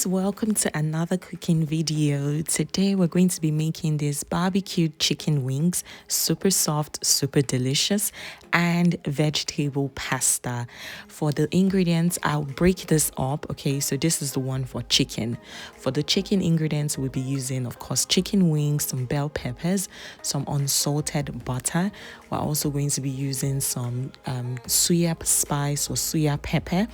guys, welcome to another cooking video. Today we're going to be making this barbecued chicken wings, super soft, super delicious, and vegetable pasta. For the ingredients, I'll break this up. Okay, so this is the one for chicken. For the chicken ingredients, we'll be using, of course, chicken wings, some bell peppers, some unsalted butter. We're also going to be using some suya spice or suya pepper.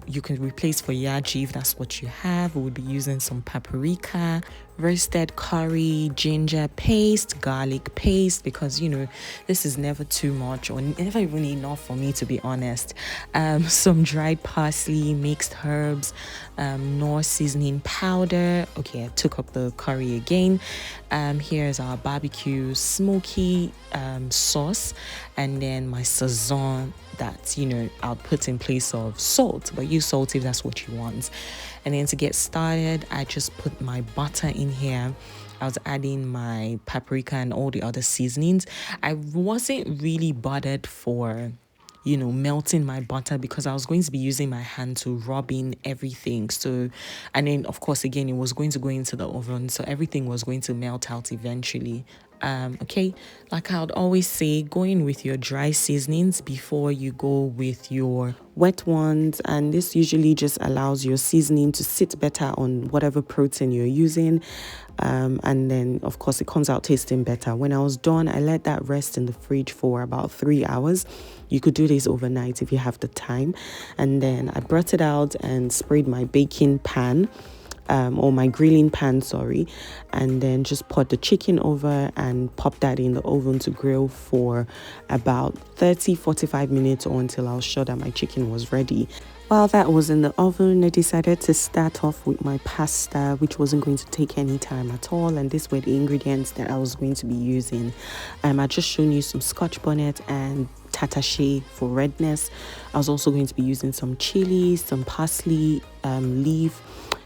You can replace for yaji if that's what you have. We'll be using some paprika, roasted curry, ginger paste, garlic paste, because this is never too much or never even enough for me, to be honest. Some dried parsley, mixed herbs, Knorr seasoning powder. Okay, I took up the curry again. Here's our barbecue smoky sauce, and then my sazon that I'll put in place of salt, but use salt if that's what you want. And then to get started, I just put my butter in here. I was adding my paprika and all the other seasonings. I wasn't really bothered for melting my butter because I was going to be using my hand to rub in everything. So, and then of course, again, it was going to go into the oven, so everything was going to melt out eventually. Okay, like I would always say, go in with your dry seasonings before you go with your wet ones, and this usually just allows your seasoning to sit better on whatever protein you're using. And then of course it comes out tasting better. When I was done, I let that rest in the fridge for about 3 hours. You could do this overnight if you have the time. And then I brought it out and sprayed my baking pan, or my grilling pan, sorry, and then just put the chicken over and pop that in the oven to grill for about 30-45 minutes, or until I was sure that my chicken was ready. While that was in the oven, I decided to start off with my pasta, which wasn't going to take any time at all, and these were the ingredients that I was going to be using. I just shown you some scotch bonnet and tattache for redness. I was also going to be using some chili, some parsley leaf,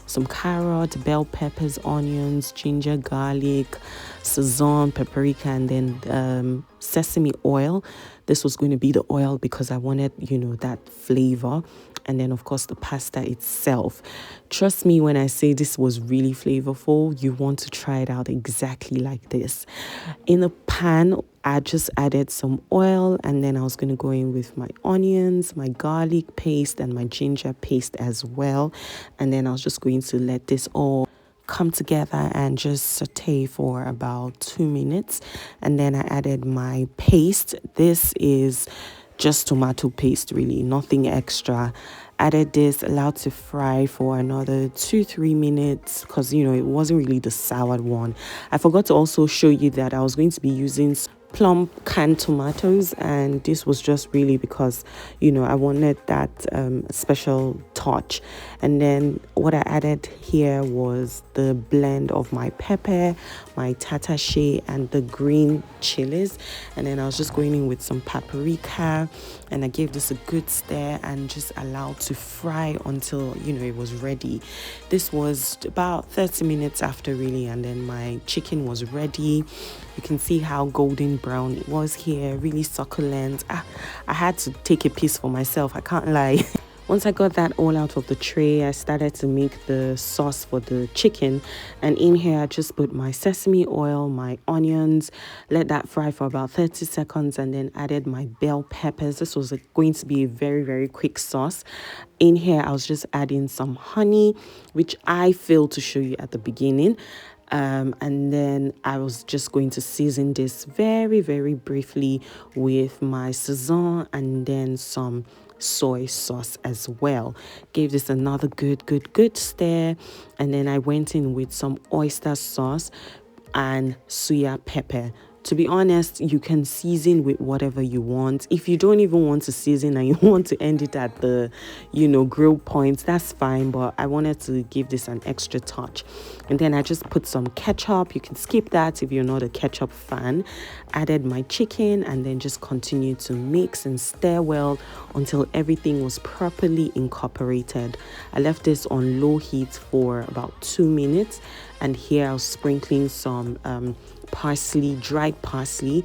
some carrot, bell peppers, onions, ginger, garlic, sazon, paprika, and then sesame oil. This was going to be the oil because I wanted, that flavor. And then, of course, the pasta itself. Trust me when I say this was really flavorful. You want to try it out exactly like this. In a pan, I just added some oil, and then I was going to go in with my onions, my garlic paste, and my ginger paste as well. And then I was just going to let this all come together and just saute for about 2 minutes. And then I added my paste. This is just tomato paste, really, nothing extra. Added this, allowed to fry for another 2-3 minutes because it wasn't really the soured one. I forgot to also show you that I was going to be using plum canned tomatoes, and this was just really because I wanted that special touch. And then what I added here was the blend of my pepper, my tattache, and the green chilies. And then I was just going in with some paprika, and I gave this a good stir and just allowed to fry until it was ready. This was about 30 minutes after, really, and then my chicken was ready. You can see how golden brown it was here, really succulent. I had to take a piece for myself, I can't lie. Once I got that all out of the tray, I started to make the sauce for the chicken. And in here, I just put my sesame oil, my onions, let that fry for about 30 seconds, and then added my bell peppers. This was going to be a very, very quick sauce. In here, I was just adding some honey, which I failed to show you at the beginning. And then I was just going to season this very, very briefly with my sazon and then some soy sauce as well. Gave this another good stir, and then I went in with some oyster sauce and suya pepper. To be honest, you can season with whatever you want. If you don't even want to season and you want to end it at the, grill points, that's fine. But I wanted to give this an extra touch. And then I just put some ketchup. You can skip that if you're not a ketchup fan. Added my chicken and then just continued to mix and stir well until everything was properly incorporated. I left this on low heat for about 2 minutes. And here I was sprinkling some parsley, dried parsley,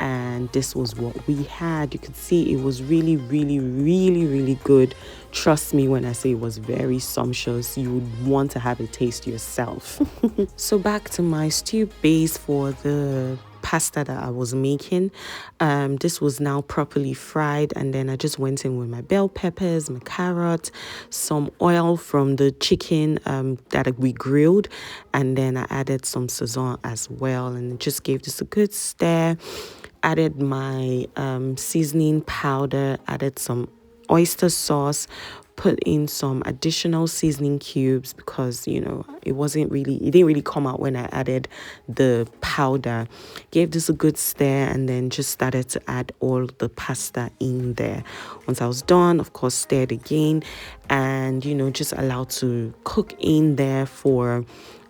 and this was what we had. You could see it was really, really, really, really good. Trust me when I say it was very sumptuous. You would want to have a taste yourself. So back to my stew base for the pasta that I was making. This was now properly fried, and then I just went in with my bell peppers, my carrot, some oil from the chicken that we grilled, and then I added some sazon as well, and just gave this a good stir. Added my seasoning powder, added some oyster sauce, put in some additional seasoning cubes because it didn't really come out when I added the powder. Gave this a good stir, and then just started to add all the pasta in there. Once I was done, of course, stirred again, and just allowed to cook in there for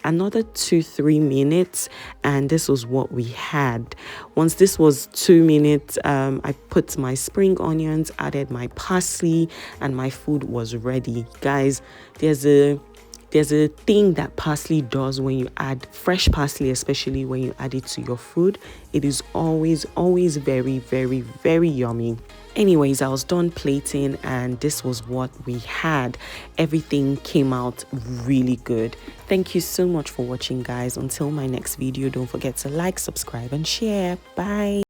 another 2-3 minutes, and this was what we had. Once this was 2 minutes, I put my spring onions, added my parsley, and my food was ready. Guys, there's a thing that parsley does when you add fresh parsley, especially when you add it to your food. It is always very, very, very yummy. Anyways, I was done plating, and this was what we had. Everything came out really good. Thank you so much for watching, guys. Until my next video, don't forget to like, subscribe, and share. Bye.